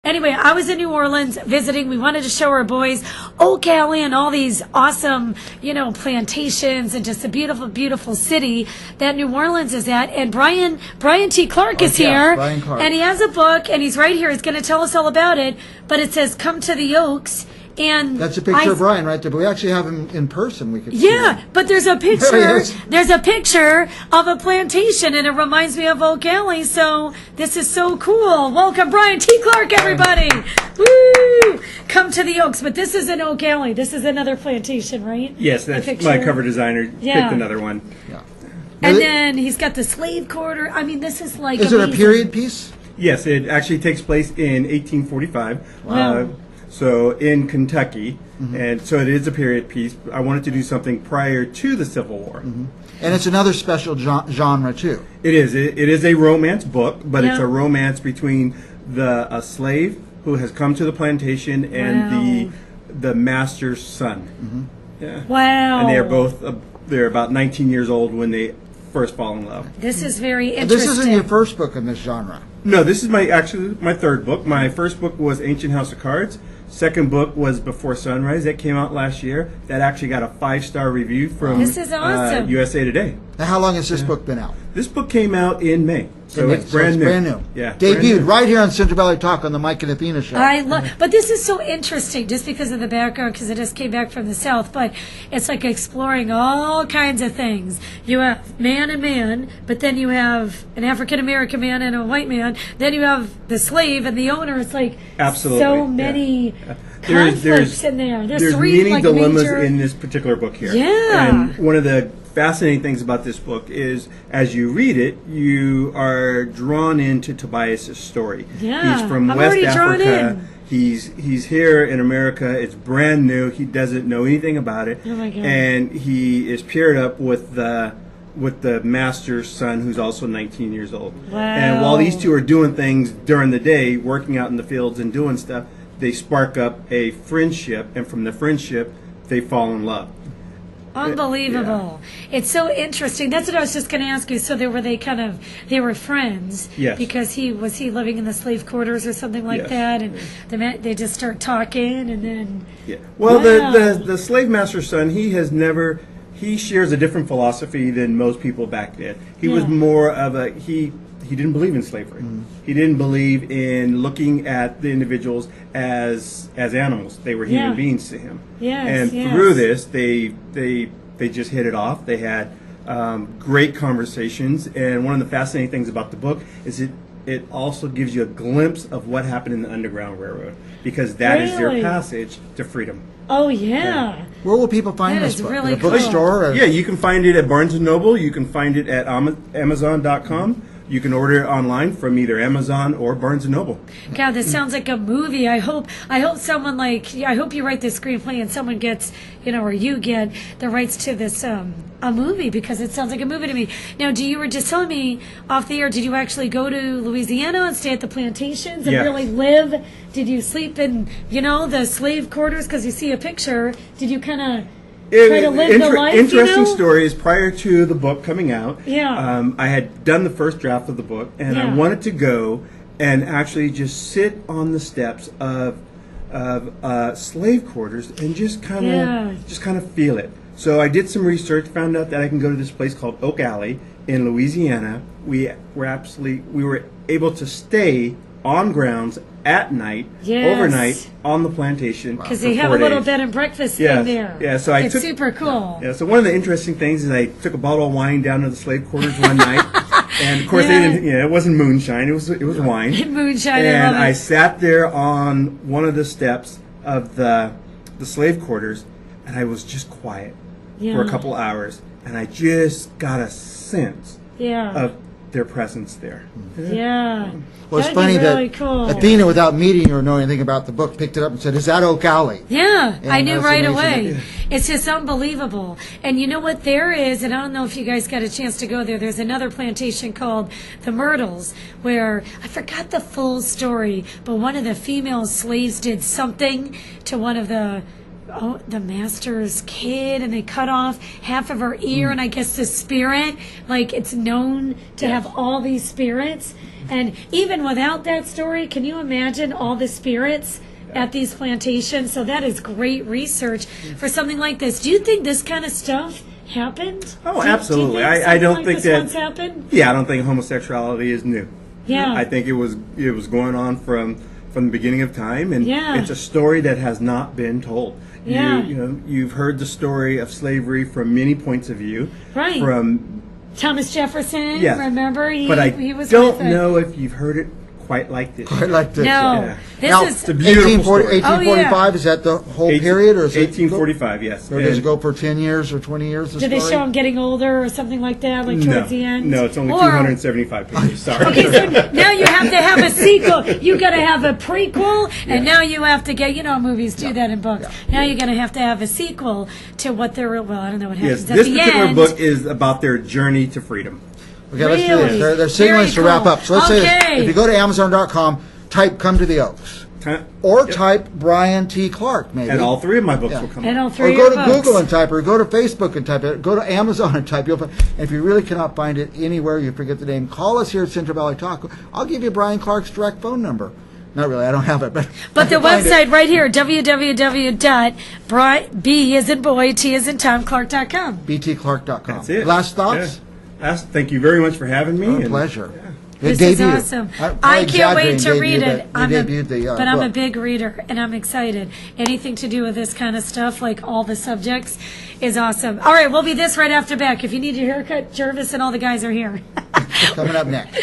Anyway, I was in New Orleans visiting. We wanted to show our boys Oak Alley and all these awesome, plantations and just a beautiful, beautiful city that New Orleans is at. And Bryan T. Clark is here. Bryan Clark. And he has a book, and he's right here. He's going to tell us all about it. But it says, "Come to the Oaks." And that's a picture of Bryan right there, but we actually have him in person. We could see him. But there's a picture. There's a picture of a plantation, and it reminds me of Oak Alley. So this is so cool. Welcome, Bryan T. Clark, everybody. Woo! Come to the Oaks, but this isn't Oak Alley. This is another plantation, right? Yes, that's my cover designer. Picked another one. Yeah. And then he's got the slave quarter. I mean, this is like. Is it a period piece? Yes, it actually takes place in 1845. Wow. So in Kentucky, and so it is a period piece. I wanted to do something prior to the Civil War. And it's another special genre too. It is. It is a romance book, but it's a romance between a slave who has come to the plantation and the master's son. Yeah. Wow. And they are both they're about 19 years old when they first fall in love. This is very interesting. This isn't your first book in this genre. No, this is my third book. My first book was Ancient House of Cards. Second book was Before Sunrise. That came out last year. That actually got a 5-star review from This is awesome. USA Today. Now, how long has this book been out? This book came out in May. So it's brand new. Yeah. Debuted right here on Central Valley Talk on the Mike and Athena show. I love, but this is so interesting just because of the background, because it just came back from the South. But it's like exploring all kinds of things. You have man and man, but then you have an African American man and a white man. Then you have the slave and the owner. It's like so many conflicts in there. There's three many dilemmas in this particular book here. Yeah. And one of the fascinating things about this book is, as you read it, you are drawn into Tobias' story. Yeah. He's from West Africa. He's here in America. It's brand new. He doesn't know anything about it. Oh my God. And he is paired up with the master's son, who's also 19 years old. Wow. And while these two are doing things during the day, working out in the fields and doing stuff, they spark up a friendship, and from the friendship, they fall in love. Unbelievable. Yeah. It's so interesting. That's what I was just going to ask you. So they were friends. Yes. Because was he living in the slave quarters or something like that? And they just start talking and then. Yeah. Well, the slave master's son, he shares a different philosophy than most people back then. He was more of he didn't believe in slavery. He didn't believe in looking at the individuals as animals. They were human beings to him. Yes, and through this, they just hit it off. They had great conversations. And one of the fascinating things about the book is it also gives you a glimpse of what happened in the Underground Railroad, because that is their passage to freedom. Oh, yeah. Where will people find this book? Really in a bookstore? Yeah, you can find it at Barnes & Noble. You can find it at Amazon.com. You can order it online from either Amazon or Barnes & Noble. God, this sounds like a movie. I hope someone I hope you write this screenplay and someone gets, or you get the rights to this a movie, because it sounds like a movie to me. Now, you were just telling me off the air, did you actually go to Louisiana and stay at the plantations and really live? Did you sleep in, the slave quarters? Because you see a picture. Did you kind of try to live the life, Interesting story is, prior to the book coming out, I had done the first draft of the book, and I wanted to go and actually just sit on the steps of slave quarters and just kind of feel it. So I did some research, found out that I can go to this place called Oak Alley in Louisiana. We were able to stay on grounds at night, overnight, on the plantation. Because they have a little bed and breakfast thing there. Yeah, so it's super cool. Yeah, so one of the interesting things is I took a bottle of wine down to the slave quarters one night, and of course they didn't. It wasn't moonshine; it was wine. Moonshine. And I sat there on one of the steps of the slave quarters, and I was just quiet for a couple hours, and I just got a sense of their presence there. Yeah. Well, it's That'd funny be really that cool. Athena, without meeting or knowing anything about the book, picked it up and said, "Is that Oak Alley?" Yeah, And I knew right amazing. away. It's just unbelievable. And you know what there is, and I don't know if you guys got a chance to go there, there's another plantation called the Myrtles, where I forgot the full story, but one of the female slaves did something to one of the the master's kid, and they cut off half of her ear, and I guess the spirit, like it's known to have all these spirits. And even without that story, can you imagine all the spirits at these plantations? So that is great research for something like this. Do you think this kind of stuff happened? Oh, absolutely. I don't think that once happened? Yeah, I don't think homosexuality is new. Yeah. I think it was going on from the beginning of time, and Yeah. it's a story that has not been told. Yeah. You've heard the story of slavery from many points of view. Right. From Thomas Jefferson, yes, remember? but I he was don't with it. know if you've heard it quite like this. Quite like this. No. Yeah. This Now, is It's a beautiful story. 1845, is that the whole period? Or is it 1845, yes. Or does it And- go for 10 years or 20 years? The Did they story? show him getting older or something like that, like towards the end? No, it's only Or- 275 pages. Sorry. Okay, so now you have to have a sequel. You got to have a prequel, and now you have to get. Movies do that in books. Now you're going to have a sequel to what they're. Well, I don't know what happens Yes, at this the particular end. book is about their journey to freedom. Okay, let's do Really? this. They're signaling Very us to wrap cool. up. So let's say Okay. this. If you go to Amazon.com, type "Come to the Oaks," or type Bryan T. Clark, maybe. And all three of my books Yeah. will come And up. all Or three go of to books. Google and type, or go to Facebook and type it, go to Amazon and type. You'll find, and if you really cannot find it anywhere, you forget the name, call us here at Central Valley Talk. I'll give you Bryan Clark's direct phone number. Not really, I don't have it, but But the I can find it. website right here, www.B as in boy, T as in Tom, Clark.com. btclark.com. That's it. Last thoughts? Yeah. Thank you very much for having me. Oh, and- pleasure. This It is debuted. awesome. I'm I can't wait to exaggerating, read debuted, it. but they debuted the but I'm a book. big reader, and I'm excited. Anything to do with this kind of stuff, like all the subjects, is awesome. All right, we'll be this right after back. If you need your haircut, Jervis and all the guys are here. Coming up next.